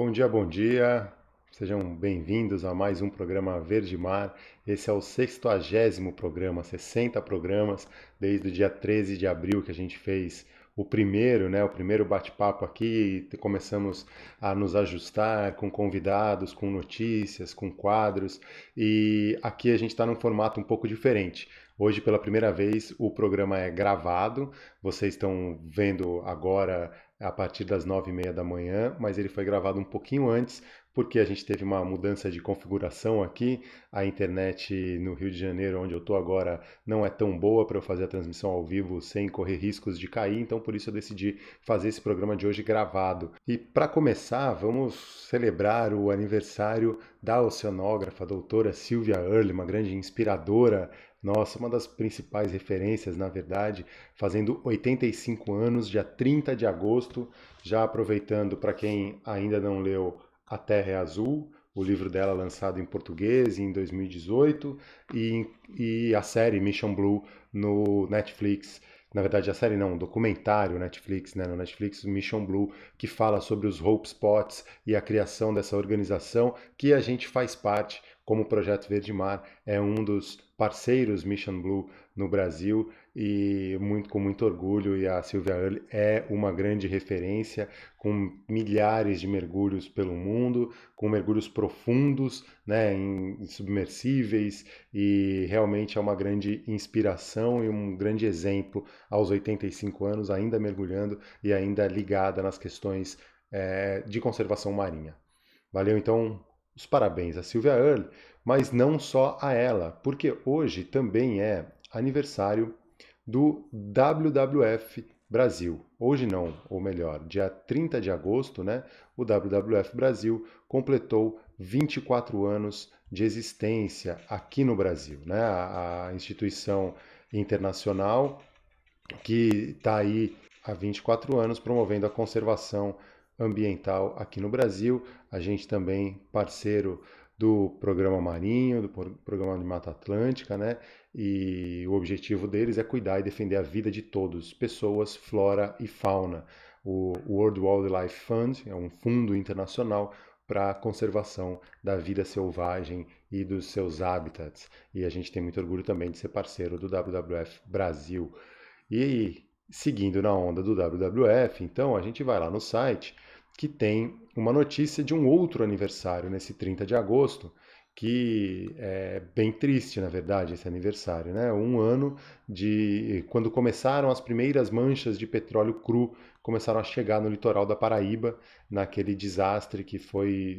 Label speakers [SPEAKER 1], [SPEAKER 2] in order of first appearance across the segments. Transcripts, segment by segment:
[SPEAKER 1] Bom dia, bom dia. Sejam bem-vindos a mais um programa Verde Mar. Esse é o 60º programa, 60 programas, desde o dia 13 de abril que a gente fez o primeiro, né, o primeiro bate-papo aqui. Começamos a nos ajustar com convidados, com notícias, com quadros. E aqui a gente está num formato um pouco diferente. Hoje, pela primeira vez, o programa é gravado. Vocês estão vendo agora a partir das 9h30 da manhã, mas ele foi gravado um pouquinho antes, porque a gente teve uma mudança de configuração aqui. A internet no Rio de Janeiro, onde eu estou agora, não é tão boa para eu fazer a transmissão ao vivo sem correr riscos de cair, então por isso eu decidi fazer esse programa de hoje gravado. E para começar, vamos celebrar o aniversário da oceanógrafa, a doutora Sylvia Earle, uma grande inspiradora nossa, uma das principais referências, na verdade, fazendo 85 anos, dia 30 de agosto, já aproveitando para quem ainda não leu A Terra é Azul, o livro dela lançado em português em 2018, e a série Mission Blue no Netflix. Na verdade, a série não, um documentário Netflix, né, no Netflix, Mission Blue, que fala sobre os Hope Spots e a criação dessa organização que a gente faz parte, como o Projeto Verde Mar é um dos parceiros Mission Blue no Brasil e com muito orgulho. E a Sylvia Earle é uma grande referência, com milhares de mergulhos pelo mundo, com mergulhos profundos, né, em submersíveis, e realmente é uma grande inspiração e um grande exemplo aos 85 anos, ainda mergulhando e ainda ligada nas questões de conservação marinha. Valeu então os parabéns a Sylvia Earle, mas não só a ela, porque hoje também é aniversário do WWF Brasil. Hoje não, ou melhor, dia 30 de agosto, né? O WWF Brasil completou 24 anos de existência aqui no Brasil, né? A instituição internacional que está aí há 24 anos promovendo a conservação ambiental aqui no Brasil. A gente também parceiro do Programa Marinho, do Programa de Mata Atlântica, né? E o objetivo deles é cuidar e defender a vida de todos, pessoas, flora e fauna. O World Wildlife Fund é um fundo internacional para a conservação da vida selvagem e dos seus habitats. E a gente tem muito orgulho também de ser parceiro do WWF Brasil. E seguindo na onda do WWF, então a gente vai lá no site que tem uma notícia de um outro aniversário nesse 30 de agosto, que é bem triste, na verdade, esse aniversário, né? Um ano de quando começaram as primeiras manchas de petróleo cru, começaram a chegar no litoral da Paraíba, naquele desastre que foi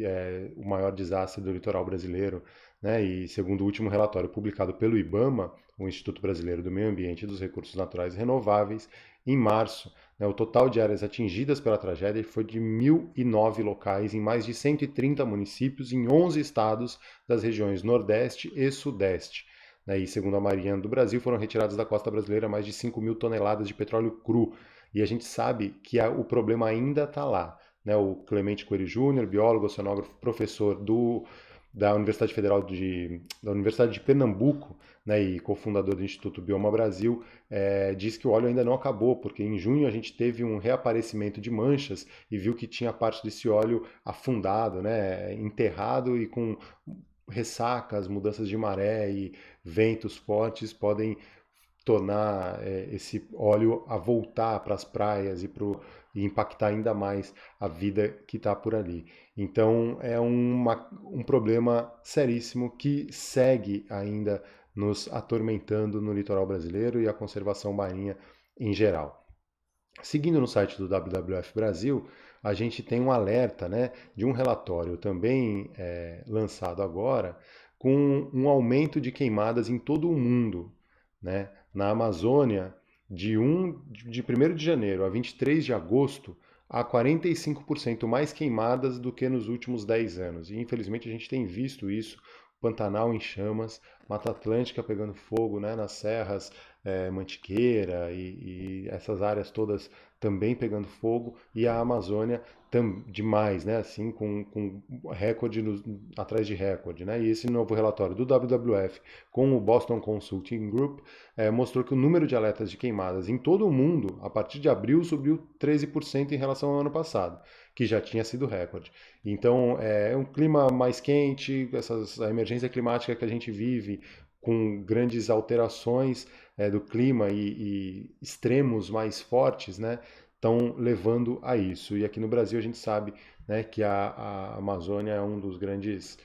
[SPEAKER 1] o maior desastre do litoral brasileiro, né? E segundo o último relatório publicado pelo IBAMA, o Instituto Brasileiro do Meio Ambiente e dos Recursos Naturais Renováveis, em março, né, o total de áreas atingidas pela tragédia foi de 1.009 locais em mais de 130 municípios em 11 estados das regiões Nordeste e Sudeste. Né, e segundo a Marinha do Brasil, foram retiradas da costa brasileira mais de 5.000 toneladas de petróleo cru. E a gente sabe que o problema ainda está lá. Né, o Clemente Coelho Júnior, biólogo, oceanógrafo, professor da da Universidade de Pernambuco, né, e cofundador do Instituto Bioma Brasil, diz que o óleo ainda não acabou, porque em junho a gente teve um reaparecimento de manchas e viu que tinha parte desse óleo afundado, né, enterrado, e com ressacas, mudanças de maré e ventos fortes podem tornar esse óleo a voltar para as praias e impactar ainda mais a vida que está por ali. Então é um problema seríssimo que segue ainda nos atormentando no litoral brasileiro e a conservação marinha em geral. Seguindo no site do WWF Brasil, a gente tem um alerta, né, de um relatório também lançado agora, com um aumento de queimadas em todo o mundo. Né? Na Amazônia, de 1º de janeiro a 23 de agosto, há 45% mais queimadas do que nos últimos 10 anos. E infelizmente a gente tem visto isso, Pantanal em chamas, Mata Atlântica pegando fogo, né, nas serras, Mantiqueira e essas áreas todas também pegando fogo, e a Amazônia demais, né, assim, com recorde atrás de recorde. Né? E esse novo relatório do WWF com o Boston Consulting Group mostrou que o número de alertas de queimadas em todo o mundo, a partir de abril, subiu 13% em relação ao ano passado. que já tinha sido recorde. Então, é um clima mais quente, a emergência climática que a gente vive, com grandes alterações do clima e extremos mais fortes, né, estão levando a isso. E aqui no Brasil a gente sabe, né, que a Amazônia é um dos grandes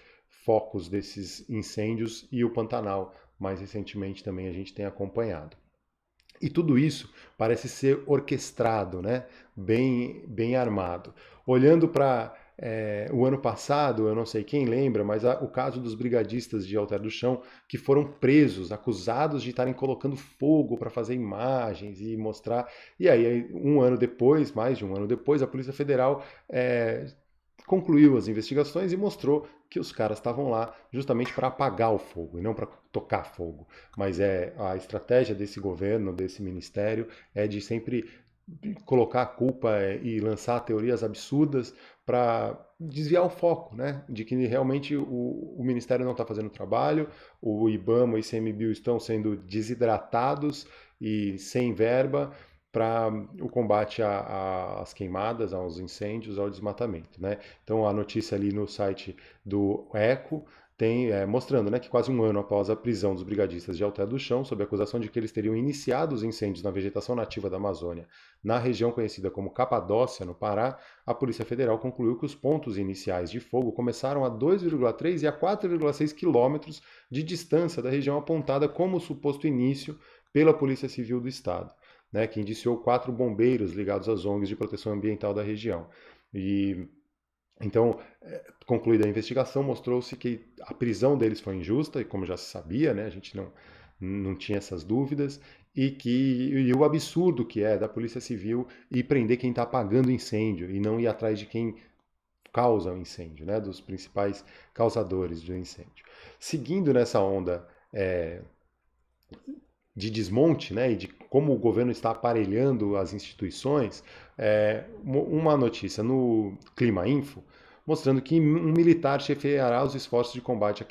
[SPEAKER 1] focos desses incêndios e o Pantanal, mais recentemente também a gente tem acompanhado. E tudo isso parece ser orquestrado, né? Bem armado. Olhando para o ano passado, eu não sei quem lembra, mas o caso dos brigadistas de Alter do Chão que foram presos, acusados de estarem colocando fogo para fazer imagens e mostrar. E aí, um ano depois, mais de um ano depois, a Polícia Federal concluiu as investigações e mostrou que os caras estavam lá justamente para apagar o fogo e não para tocar fogo. Mas a estratégia desse governo, desse ministério, é de sempre colocar a culpa e lançar teorias absurdas para desviar o foco, né? De que realmente o Ministério não está fazendo o trabalho, o IBAMA e o ICMBio estão sendo desidratados e sem verba para o combate às queimadas, aos incêndios, ao desmatamento, né? Então a notícia ali no site do Eco tem mostrando, né, que quase um ano após a prisão dos brigadistas de Alter do Chão, sob a acusação de que eles teriam iniciado os incêndios na vegetação nativa da Amazônia, na região conhecida como Capadócia, no Pará, a Polícia Federal concluiu que os pontos iniciais de fogo começaram a 2,3 e a 4,6 quilômetros de distância da região apontada como suposto início pela Polícia Civil do Estado, né, que indiciou 4 bombeiros ligados às ONGs de proteção ambiental da região. Então, concluída a investigação, mostrou-se que a prisão deles foi injusta, e como já se sabia, né, a gente não tinha essas dúvidas, e o absurdo que é da Polícia Civil ir prender quem está apagando incêndio e não ir atrás de quem causa o incêndio, né, dos principais causadores do incêndio. Seguindo nessa onda de desmonte, né, e de como o governo está aparelhando as instituições, uma notícia no Clima Info mostrando que um militar chefiará os esforços de combate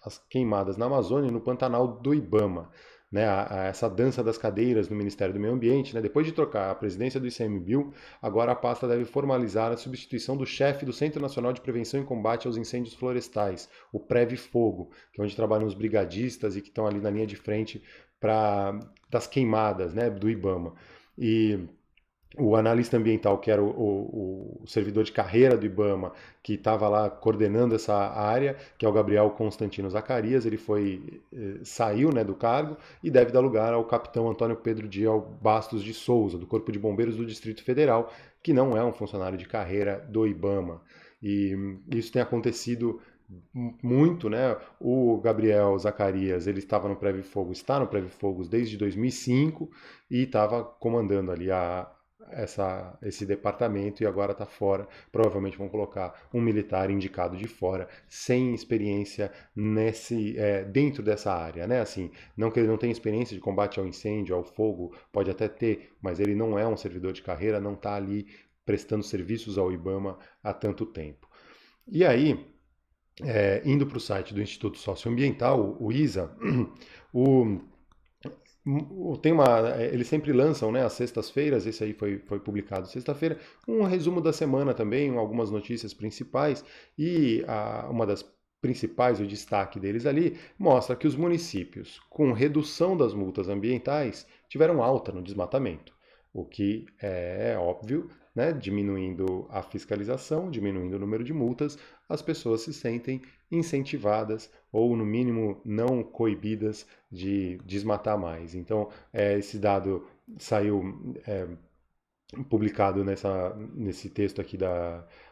[SPEAKER 1] às queimadas na Amazônia e no Pantanal do Ibama. Né, essa dança das cadeiras no Ministério do Meio Ambiente, né, depois de trocar a presidência do ICMBio, agora a pasta deve formalizar a substituição do chefe do Centro Nacional de Prevenção e Combate aos Incêndios Florestais, o Previ-Fogo, que é onde trabalham os brigadistas e que estão ali na linha de frente das queimadas, né, do Ibama. E o analista ambiental, que era o servidor de carreira do IBAMA, que estava lá coordenando essa área, que é o Gabriel Constantino Zacarias, ele saiu, né, do cargo e deve dar lugar ao capitão Antônio Pedro Dias Bastos de Souza, do Corpo de Bombeiros do Distrito Federal, que não é um funcionário de carreira do IBAMA. E isso tem acontecido muito, né? O Gabriel Zacarias, ele estava no Previ Fogo, está no Previ Fogos desde 2005 e estava comandando ali esse departamento e agora está fora. Provavelmente vão colocar um militar indicado de fora, sem experiência dentro dessa área, né? Assim, não que ele não tenha experiência de combate ao incêndio, ao fogo, pode até ter, mas ele não é um servidor de carreira, não está ali prestando serviços ao IBAMA há tanto tempo. E aí, indo para o site do Instituto Socioambiental, o ISA, eles sempre lançam, né, às sextas-feiras, esse aí foi publicado sexta-feira, um resumo da semana também, algumas notícias principais, e uma das principais, o destaque deles ali, mostra que os municípios com redução das multas ambientais tiveram alta no desmatamento, o que é óbvio, né, diminuindo a fiscalização, diminuindo o número de multas, as pessoas se sentem incentivadas ou, no mínimo, não coibidas de desmatar mais. Então, esse dado saiu publicado nesse texto aqui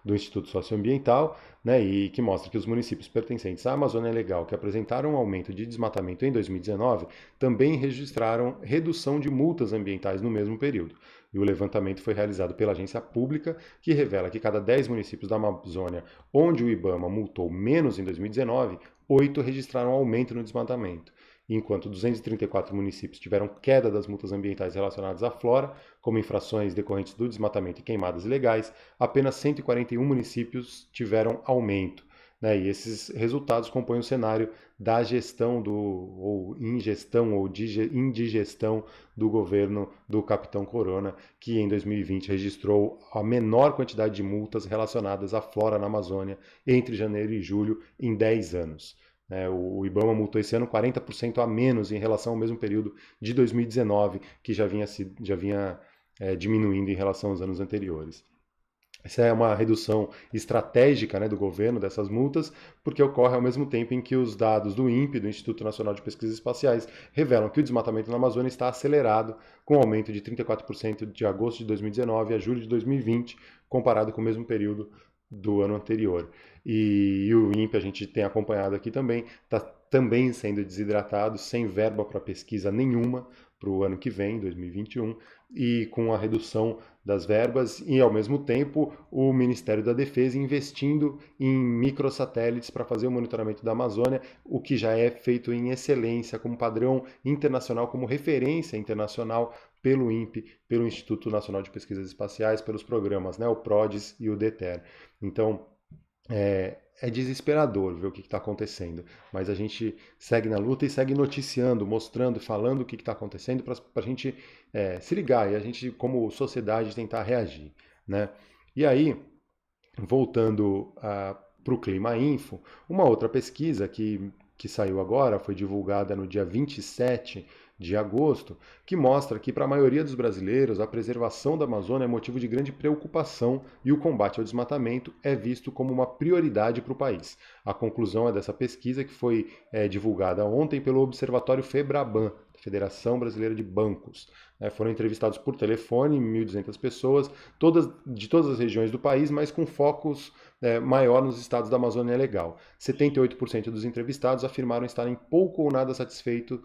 [SPEAKER 1] do Instituto Socioambiental, né, e que mostra que os municípios pertencentes à Amazônia Legal que apresentaram um aumento de desmatamento em 2019 também registraram redução de multas ambientais no mesmo período. E o levantamento foi realizado pela agência pública, que revela que cada 10 municípios da Amazônia onde o IBAMA multou menos em 2019, 8 registraram aumento no desmatamento. Enquanto 234 municípios tiveram queda das multas ambientais relacionadas à flora, como infrações decorrentes do desmatamento e queimadas ilegais, apenas 141 municípios tiveram aumento. né? E esses resultados compõem o cenário da gestão ou ingestão ou indigestão do governo do Capitão Corona, que em 2020 registrou a menor quantidade de multas relacionadas à flora na Amazônia entre janeiro e julho em 10 anos. O IBAMA multou esse ano 40% a menos em relação ao mesmo período de 2019, que já vinha diminuindo em relação aos anos anteriores. Essa é uma redução estratégica, né, do governo dessas multas, porque ocorre ao mesmo tempo em que os dados do INPE, do Instituto Nacional de Pesquisas Espaciais, revelam que o desmatamento na Amazônia está acelerado, com um aumento de 34% de agosto de 2019 a julho de 2020, comparado com o mesmo período do ano anterior. E o INPE, a gente tem acompanhado aqui também, está também sendo desidratado, sem verba para pesquisa nenhuma para o ano que vem, 2021, e com a redução das verbas e, ao mesmo tempo, o Ministério da Defesa investindo em microsatélites para fazer o monitoramento da Amazônia, o que já é feito em excelência, como padrão internacional, como referência internacional pelo INPE, pelo Instituto Nacional de Pesquisas Espaciais, pelos programas, né, o PRODES e o DETER. Então, é desesperador ver o que está acontecendo, mas a gente segue na luta e segue noticiando, mostrando, falando o que está acontecendo para a gente se ligar e a gente, como sociedade, tentar reagir, né? E aí, voltando para o Clima Info, uma outra pesquisa que saiu agora, foi divulgada no dia 27 de agosto, que mostra que para a maioria dos brasileiros a preservação da Amazônia é motivo de grande preocupação e o combate ao desmatamento é visto como uma prioridade para o país. A conclusão é dessa pesquisa que foi divulgada ontem pelo Observatório FEBRABAN, Federação Brasileira de Bancos. Foram entrevistados por telefone 1.200 pessoas, de todas as regiões do país, mas com focos maior nos estados da Amazônia Legal. 78% dos entrevistados afirmaram estarem pouco ou nada satisfeitos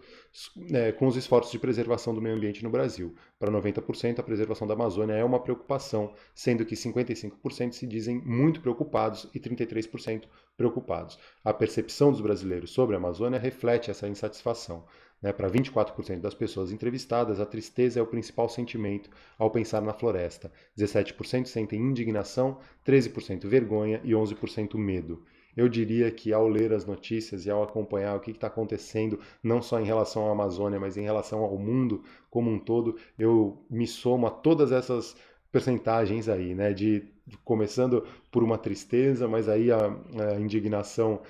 [SPEAKER 1] com os esforços de preservação do meio ambiente no Brasil. Para 90%, a preservação da Amazônia é uma preocupação, sendo que 55% se dizem muito preocupados e 33% preocupados. A percepção dos brasileiros sobre a Amazônia reflete essa insatisfação. Para 24% das pessoas entrevistadas, a tristeza é o principal sentimento ao pensar na floresta. 17% sentem indignação, 13% vergonha e 11% medo. Eu diria que ao ler as notícias e ao acompanhar o que está acontecendo, não só em relação à Amazônia, mas em relação ao mundo como um todo, eu me somo a todas essas percentagens aí, né? Começando por uma tristeza, mas aí a indignação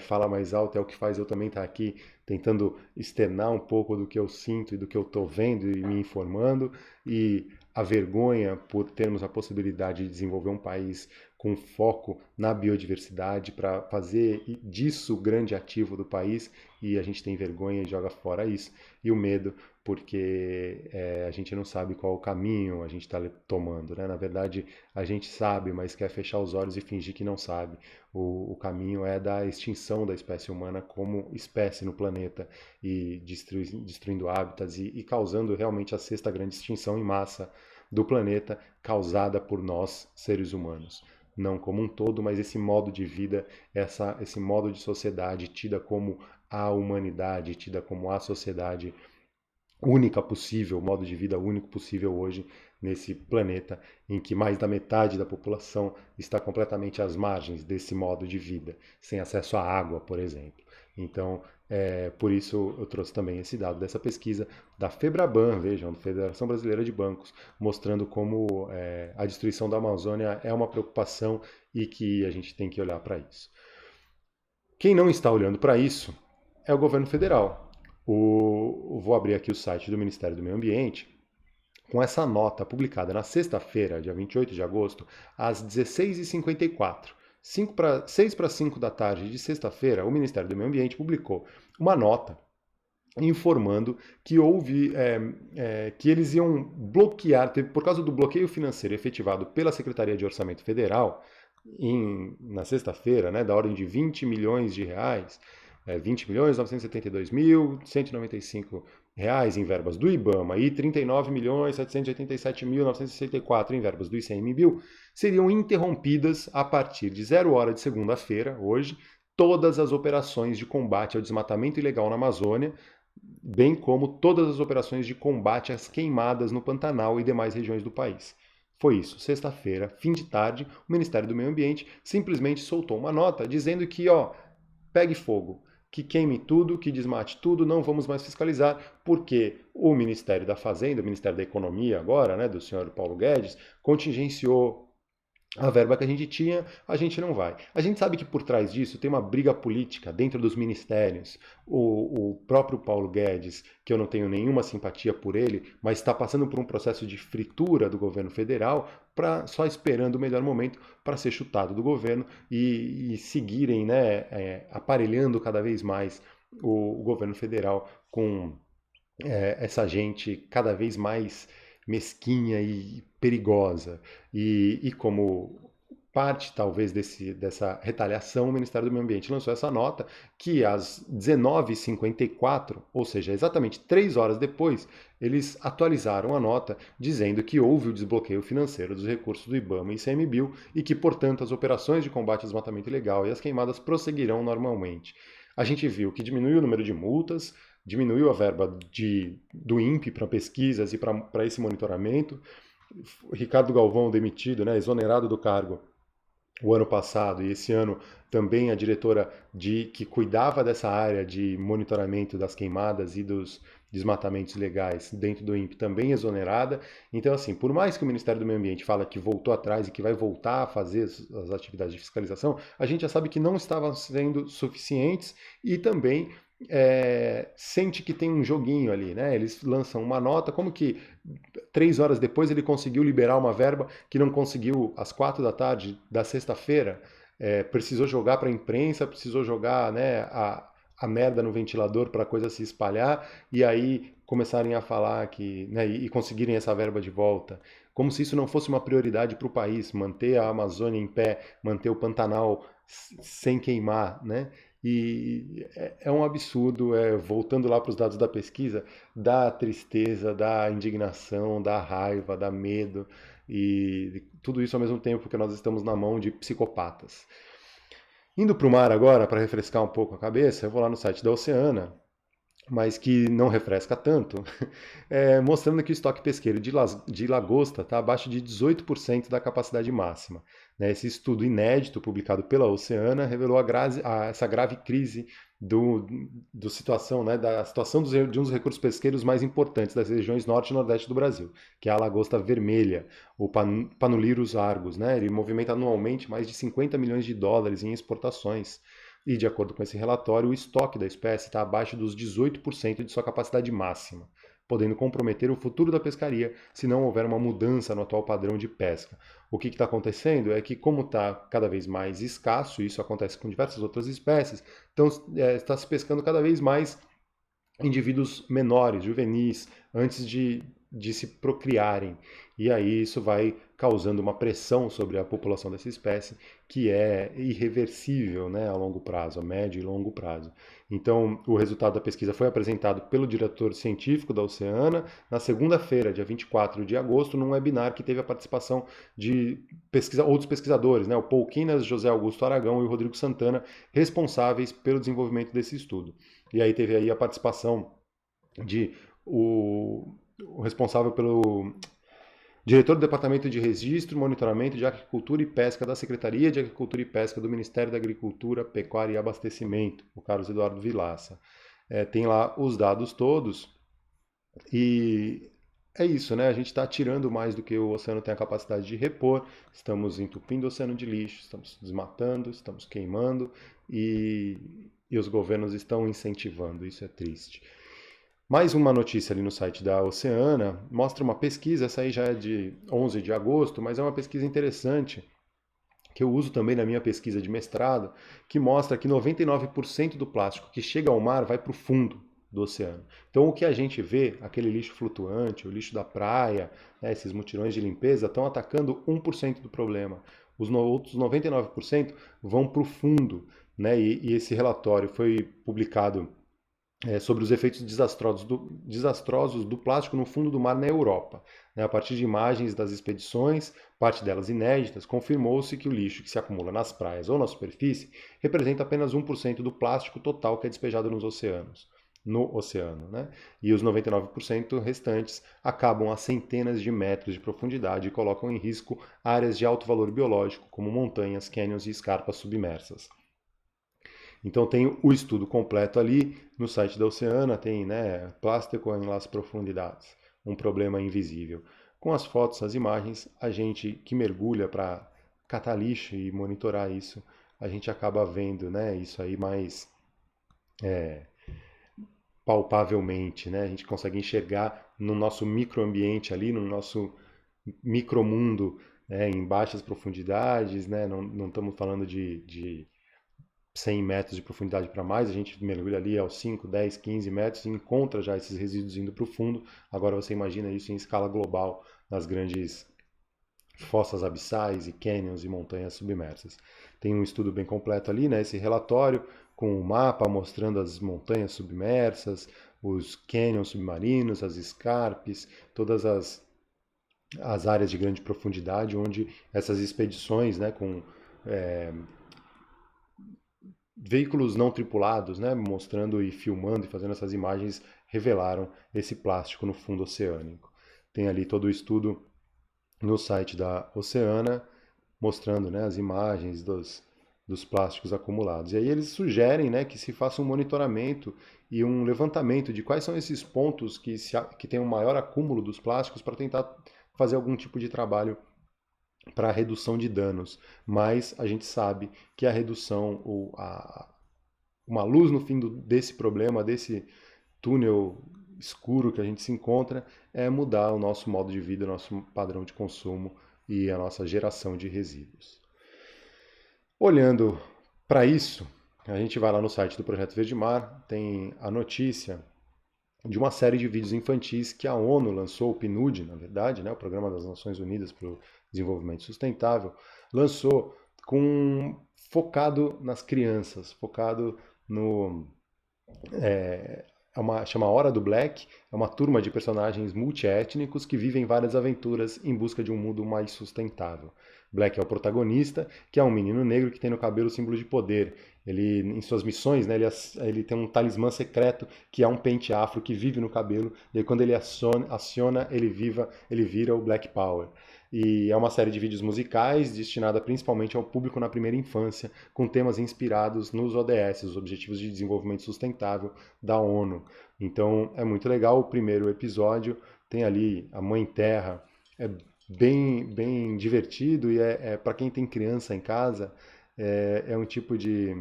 [SPEAKER 1] fala mais alto, é o que faz eu também estar aqui tentando externar um pouco do que eu sinto e do que eu estou vendo e me informando, e a vergonha por termos a possibilidade de desenvolver um país com foco na biodiversidade para fazer disso o grande ativo do país, e a gente tem vergonha e joga fora isso, e o medo porque a gente não sabe qual o caminho a gente está tomando, né? Na verdade, a gente sabe, mas quer fechar os olhos e fingir que não sabe. O caminho é da extinção da espécie humana como espécie no planeta e destruindo hábitats e causando realmente a sexta grande extinção em massa do planeta causada por nós, seres humanos. Não como um todo, mas esse modo de vida, esse modo de sociedade tida como a humanidade, tida como a sociedade única possível, modo de vida único possível hoje nesse planeta em que mais da metade da população está completamente às margens desse modo de vida, sem acesso à água, por exemplo. Então, por isso eu trouxe também esse dado dessa pesquisa da FEBRABAN, vejam, Federação Brasileira de Bancos, mostrando como a destruição da Amazônia é uma preocupação e que a gente tem que olhar para isso. Quem não está olhando para isso é o governo federal. Vou abrir aqui o site do Ministério do Meio Ambiente, com essa nota publicada na sexta-feira, dia 28 de agosto, às 16h54. 6 para 5 da tarde de sexta-feira, o Ministério do Meio Ambiente publicou uma nota informando que houve, que eles iam bloquear, por causa do bloqueio financeiro efetivado pela Secretaria de Orçamento Federal, na sexta-feira, né, da ordem de 20 milhões de reais, 20.972.195 reais em verbas do IBAMA e 39.787.964 em verbas do ICMBio, seriam interrompidas a partir de 0 hora de segunda-feira, hoje, todas as operações de combate ao desmatamento ilegal na Amazônia, bem como todas as operações de combate às queimadas no Pantanal e demais regiões do país. Foi isso, sexta-feira, fim de tarde, o Ministério do Meio Ambiente simplesmente soltou uma nota dizendo que, ó, pegue fogo, que queime tudo, que desmate tudo, não vamos mais fiscalizar, porque o Ministério da Fazenda, o Ministério da Economia agora, né, do senhor Paulo Guedes, contingenciou a verba que a gente tinha, a gente não vai. A gente sabe que por trás disso tem uma briga política dentro dos ministérios. O próprio Paulo Guedes, que eu não tenho nenhuma simpatia por ele, mas está passando por um processo de fritura do governo federal, só esperando o melhor momento para ser chutado do governo e seguirem, né, aparelhando cada vez mais o governo federal com essa gente cada vez mais mesquinha e perigosa. E como parte, talvez, dessa retaliação, o Ministério do Meio Ambiente lançou essa nota que às 19h54, ou seja, exatamente 3 horas depois, eles atualizaram a nota dizendo que houve o desbloqueio financeiro dos recursos do IBAMA e ICMBio e que, portanto, as operações de combate ao desmatamento ilegal e as queimadas prosseguirão normalmente. A gente viu que diminuiu o número de multas, diminuiu a verba do INPE para pesquisas e para esse monitoramento. Ricardo Galvão demitido, né, exonerado do cargo o ano passado, e esse ano também a diretora que cuidava dessa área de monitoramento das queimadas e dos desmatamentos legais dentro do INPE também exonerada. Então, assim, por mais que o Ministério do Meio Ambiente fala que voltou atrás e que vai voltar a fazer as atividades de fiscalização, a gente já sabe que não estavam sendo suficientes e também sente que tem um joguinho ali, né? Eles lançam uma nota, como que 3 horas depois ele conseguiu liberar uma verba que não conseguiu às 4 da tarde da sexta-feira, precisou jogar para a imprensa, precisou jogar, né, a merda no ventilador para a coisa se espalhar e aí começarem a falar que, né, e conseguirem essa verba de volta. Como se isso não fosse uma prioridade para o país, manter a Amazônia em pé, manter o Pantanal sem queimar, né? E é um absurdo, voltando lá para os dados da pesquisa, dá tristeza, dá indignação, dá raiva, dá medo, e tudo isso ao mesmo tempo que nós estamos na mão de psicopatas. Indo para o mar agora, para refrescar um pouco a cabeça, eu vou lá no site da Oceana, mas que não refresca tanto, mostrando que o estoque pesqueiro de lagosta está abaixo de 18% da capacidade máxima. Né? Esse estudo inédito, publicado pela Oceana, revelou essa grave crise situação, né, da situação de um dos recursos pesqueiros mais importantes das regiões norte e nordeste do Brasil, que é a lagosta vermelha, o Panulirus argus. Né? Ele movimenta anualmente mais de 50 milhões de dólares em exportações. E, de acordo com esse relatório, o estoque da espécie está abaixo dos 18% de sua capacidade máxima, podendo comprometer o futuro da pescaria se não houver uma mudança no atual padrão de pesca. O que está acontecendo é que, como está cada vez mais escasso, e isso acontece com diversas outras espécies, então está se pescando cada vez mais indivíduos menores, juvenis, antes de se procriarem. E aí isso vai causando uma pressão sobre a população dessa espécie que é irreversível, né, a longo prazo, a médio e longo prazo. Então, o resultado da pesquisa foi apresentado pelo diretor científico da Oceana na segunda-feira, dia 24 de agosto, num webinar que teve a participação de outros pesquisadores, né, o Paul Quinas, José Augusto Aragão e o Rodrigo Santana, responsáveis pelo desenvolvimento desse estudo. E aí teve aí a participação de o responsável pelo diretor do Departamento de Registro, Monitoramento de Agricultura e Pesca da Secretaria de Agricultura e Pesca do Ministério da Agricultura, Pecuária e Abastecimento, o Carlos Eduardo Vilaça. Tem lá os dados todos e é isso, né? A gente está tirando mais do que o oceano tem a capacidade de repor, estamos entupindo o oceano de lixo, estamos desmatando, estamos queimando e os governos estão incentivando, isso é triste. Mais uma notícia ali no site da Oceana mostra uma pesquisa, essa aí já é de 11 de agosto, mas é uma pesquisa interessante, que eu uso também na minha pesquisa de mestrado, que mostra que 99% do plástico que chega ao mar vai para o fundo do oceano. Então o que a gente vê, aquele lixo flutuante, o lixo da praia, né, esses mutirões de limpeza, estão atacando 1% do problema. Os outros 99% vão para o fundo. Né, e esse relatório foi publicado sobre os efeitos desastrosos do plástico no fundo do mar na Europa. Né? A partir de imagens das expedições, parte delas inéditas, confirmou-se que o lixo que se acumula nas praias ou na superfície representa apenas 1% do plástico total que é despejado nos oceanos. no oceano, né? E os 99% restantes acabam a centenas de metros de profundidade e colocam em risco áreas de alto valor biológico, como montanhas, cânions e escarpas submersas. Então tem o estudo completo ali no site da Oceana, tem, né, plástico em las profundidades, um problema invisível. Com as fotos, as imagens, a gente que mergulha para catar lixo e monitorar isso, a gente acaba vendo, né, isso aí mais palpavelmente, né? A gente consegue enxergar no nosso microambiente ali, no nosso micromundo, né, em baixas profundidades, né? Não estamos falando de 100 metros de profundidade para mais, a gente mergulha ali aos 5, 10, 15 metros e encontra já esses resíduos indo para o fundo. Agora você imagina isso em escala global nas grandes fossas abissais e canyons e montanhas submersas. Tem um estudo bem completo ali, né, esse relatório com o um mapa mostrando as montanhas submersas, os canyons submarinos, as escarpes, todas as áreas de grande profundidade onde essas expedições, né, com veículos não tripulados, né, mostrando e filmando e fazendo essas imagens, revelaram esse plástico no fundo oceânico. Tem ali todo o estudo no site da Oceana, mostrando, né, as imagens dos plásticos acumulados. E aí eles sugerem, né, que se faça um monitoramento e um levantamento de quais são esses pontos que tem um maior acúmulo dos plásticos para tentar fazer algum tipo de trabalho para a redução de danos. Mas a gente sabe que a redução, uma luz no fim desse problema, desse túnel escuro que a gente se encontra, é mudar o nosso modo de vida, o nosso padrão de consumo e a nossa geração de resíduos. Olhando para isso, a gente vai lá no site do Projeto Verde Mar, tem a notícia de uma série de vídeos infantis que a ONU lançou, o PNUD, na verdade, né, o Programa das Nações Unidas para o Desenvolvimento Sustentável, lançou focado nas crianças, focado no chama Hora do Black, é uma turma de personagens multiétnicos que vivem várias aventuras em busca de um mundo mais sustentável. Black é o protagonista, que é um menino negro que tem no cabelo o símbolo de poder. Ele, em suas missões, né, ele tem um talismã secreto que é um pente afro que vive no cabelo, e aí, quando ele aciona ele vira o Black Power. E é uma série de vídeos musicais destinada principalmente ao público na primeira infância, com temas inspirados nos ODS, os Objetivos de Desenvolvimento Sustentável da ONU. Então é muito legal. O primeiro episódio tem ali a Mãe Terra, é bem divertido e para quem tem criança em casa, é um tipo de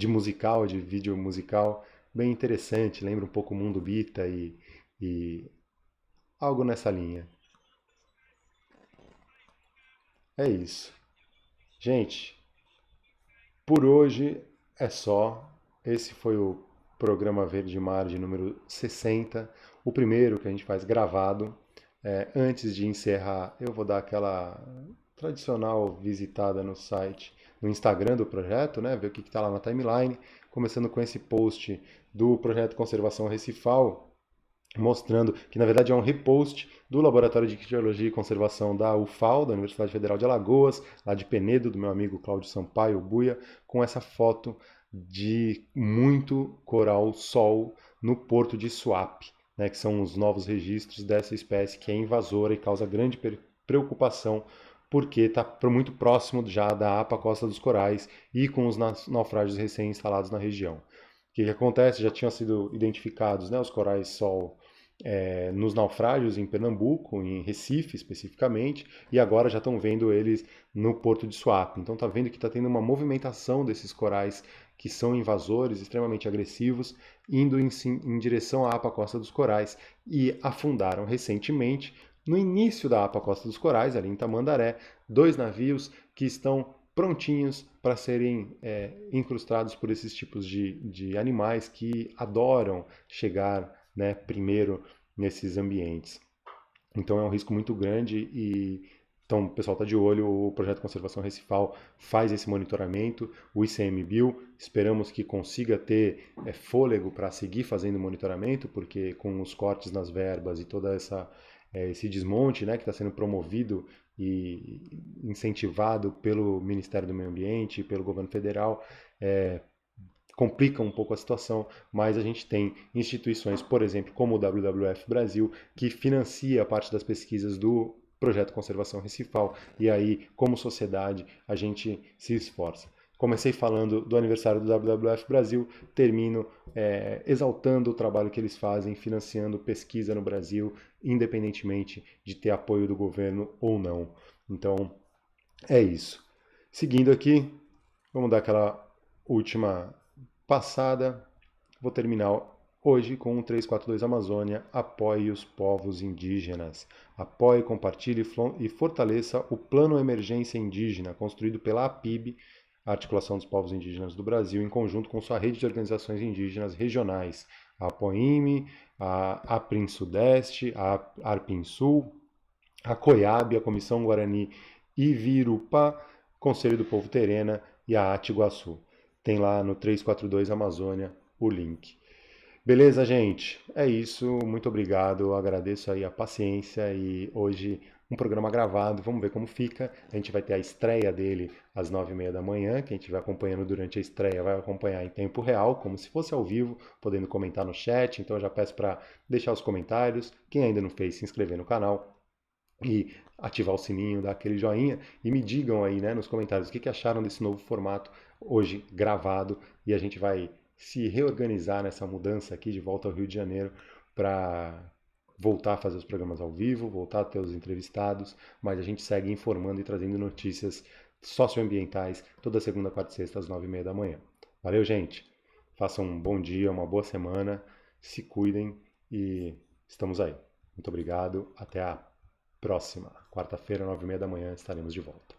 [SPEAKER 1] musical, de vídeo musical bem interessante, lembra um pouco o Mundo Bita e algo nessa linha. É isso. Gente, por hoje é só. Esse foi o programa Verde Mar de número 60, o primeiro que a gente faz gravado. Antes de encerrar, eu vou dar aquela tradicional visitada no site, no Instagram do projeto, né? Ver o que está lá na timeline. Começando com esse post do projeto Conservação Recifal, mostrando que na verdade é um repost do Laboratório de Ictiologia e Conservação da UFAL, da Universidade Federal de Alagoas, lá de Penedo, do meu amigo Cláudio Sampaio Buia, com essa foto de muito coral-sol no porto de Suape, né, que são os novos registros dessa espécie que é invasora e causa grande preocupação porque está muito próximo já da APA Costa dos Corais e com os naufrágios recém-instalados na região. O que acontece? Já tinham sido identificados, né, os corais-sol nos naufrágios em Pernambuco, em Recife especificamente, e agora já estão vendo eles no Porto de Suape. Então está vendo que está tendo uma movimentação desses corais que são invasores, extremamente agressivos, indo em direção à APA Costa dos Corais e afundaram recentemente, no início da APA Costa dos Corais, ali em Tamandaré, 2 navios que estão prontinhos para serem incrustados por esses tipos de animais que adoram chegar, né, primeiro nesses ambientes. Então é um risco muito grande e então o pessoal está de olho. O projeto de conservação recifal faz esse monitoramento, o ICMBio, esperamos que consiga ter fôlego para seguir fazendo o monitoramento, porque com os cortes nas verbas e toda esse desmonte, né, que está sendo promovido e incentivado pelo Ministério do Meio Ambiente, pelo governo federal, complica um pouco a situação, mas a gente tem instituições, por exemplo, como o WWF Brasil, que financia parte das pesquisas do projeto Conservação Recifal, e aí, como sociedade, a gente se esforça. Comecei falando do aniversário do WWF Brasil, termino exaltando o trabalho que eles fazem, financiando pesquisa no Brasil, independentemente de ter apoio do governo ou não. Então, é isso. Seguindo aqui, vamos dar aquela última passada. Vou terminar hoje com o 342 Amazônia. Apoie os povos indígenas. Apoie, compartilhe e fortaleça o Plano Emergência Indígena, construído pela APIB, a Articulação dos Povos Indígenas do Brasil, em conjunto com sua rede de organizações indígenas regionais, a APOIME, a APRIN Sudeste, a ARPIN Sul, a COIAB, a Comissão Guarani Ivirupá, Conselho do Povo Terena e a Atiguaçu. Tem lá no 342 Amazônia o link. Beleza, gente? É isso. Muito obrigado. Agradeço aí a paciência e hoje um programa gravado. Vamos ver como fica. A gente vai ter a estreia dele às 9h30 da manhã. Quem estiver acompanhando durante a estreia vai acompanhar em tempo real, como se fosse ao vivo, podendo comentar no chat. Então eu já peço para deixar os comentários. Quem ainda não fez, se inscrever no canal e ativar o sininho, dar aquele joinha e me digam aí, né, nos comentários o que acharam desse novo formato hoje gravado, e a gente vai se reorganizar nessa mudança aqui de volta ao Rio de Janeiro para voltar a fazer os programas ao vivo, voltar a ter os entrevistados, mas a gente segue informando e trazendo notícias socioambientais toda segunda, quarta e sexta às 9h30 da manhã. Valeu, gente! Façam um bom dia, uma boa semana, se cuidem e estamos aí. Muito obrigado, até a próxima. Quarta-feira, 9h30 da manhã, estaremos de volta.